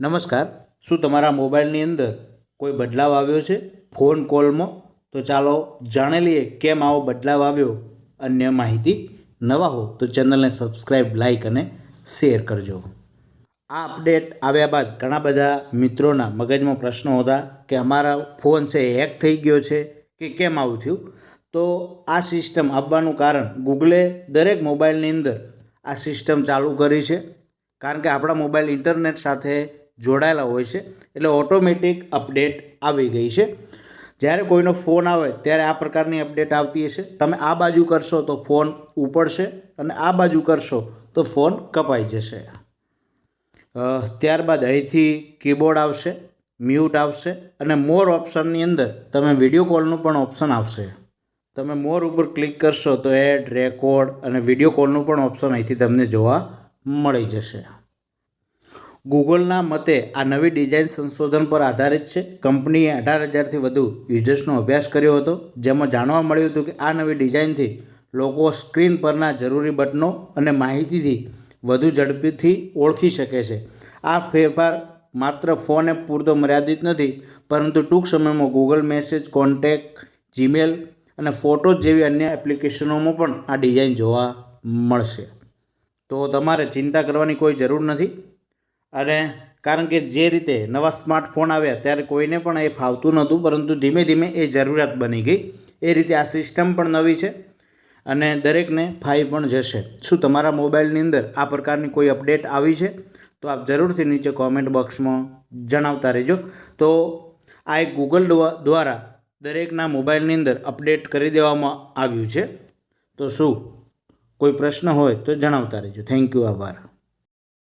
નમસ્કાર, શું તમારા મોબાઈલની અંદર કોઈ બદલાવ આવ્યો છે ફોન કોલમાં? તો ચાલો જાણી લઈએ કેમ આવો બદલાવ આવ્યો. અન્ય માહિતી નવા હો તો ચેનલને સબસ્ક્રાઈબ, લાઈક અને શેર કરજો. આ અપડેટ આવ્યા બાદ ઘણા બધા મિત્રોના મગજમાં પ્રશ્નો હતા કે અમારા ફોન છે હેક થઈ ગયો છે કે કેમ આવું થયું. તો આ સિસ્ટમ આવવાનું કારણ ગૂગલે દરેક મોબાઈલની અંદર આ સિસ્ટમ ચાલુ કરી છે. કારણ કે આપણા મોબાઈલ ઇન્ટરનેટ સાથે જોડાયેલા હોય છે એટલે ઓટોમેટિક અપડેટ આવી ગઈ છે. જ્યારે કોઈનો ફોન આવે ત્યારે આ પ્રકારની અપડેટ આવતી હશે. તમે આ બાજુ કરશો તો ફોન ઉપડશે અને આ બાજુ કરશો તો ફોન કપાઈ જશે. ત્યારબાદ અહીંથી કીબોર્ડ આવશે, મ્યુટ આવશે અને મોર ઓપ્શનની અંદર તમે વિડીયો કોલનું પણ ઓપ્શન આવશે. તમે મોર ઉપર ક્લિક કરશો તો એડ, રેકોર્ડ અને વિડીયો કોલનું પણ ઓપ્શન અહીંથી તમને જોવા મળી જશે. ગૂગલના મતે આ નવી ડિઝાઇન સંશોધન પર આધારિત છે. કંપનીએ 18,000થી વધુ યુઝર્સનો અભ્યાસ કર્યો હતો, જેમાં જાણવા મળ્યું હતું કે આ નવી ડિઝાઇનથી લોકો સ્ક્રીન પરના જરૂરી બટનો અને માહિતીથી વધુ ઝડપથી ઓળખી શકે છે. આ ફેરફાર માત્ર ફોન એપ પૂરતો મર્યાદિત નથી, પરંતુ ટૂંક સમયમાં ગૂગલ મેસેજ, કોન્ટેક્ટ, જીમેલ અને ફોટોઝ જેવી અન્ય એપ્લિકેશનોમાં પણ આ ડિઝાઇન જોવા મળશે. તો તમારે ચિંતા કરવાની કોઈ જરૂર નથી. અને કારણ કે જે રીતે નવા સ્માર્ટફોન આવ્યા ત્યારે કોઈને પણ એ ફાવતું નહોતું, પરંતુ ધીમે ધીમે એ જરૂરિયાત બની ગઈ. એ રીતે આ સિસ્ટમ પણ નવી છે અને દરેકને ફાવી પણ જશે. શું તમારા મોબાઈલની અંદર આ પ્રકારની કોઈ અપડેટ આવી છે? તો આપ જરૂરથી નીચે કોમેન્ટ બોક્સમાં જણાવતા રહેજો. તો આ એક ગૂગલ દ્વારા દરેકના મોબાઈલની અંદર અપડેટ કરી દેવામાં આવ્યું છે. તો શું કોઈ પ્રશ્ન હોય તો જણાવતા રહેજો. થેન્ક યુ, આભાર.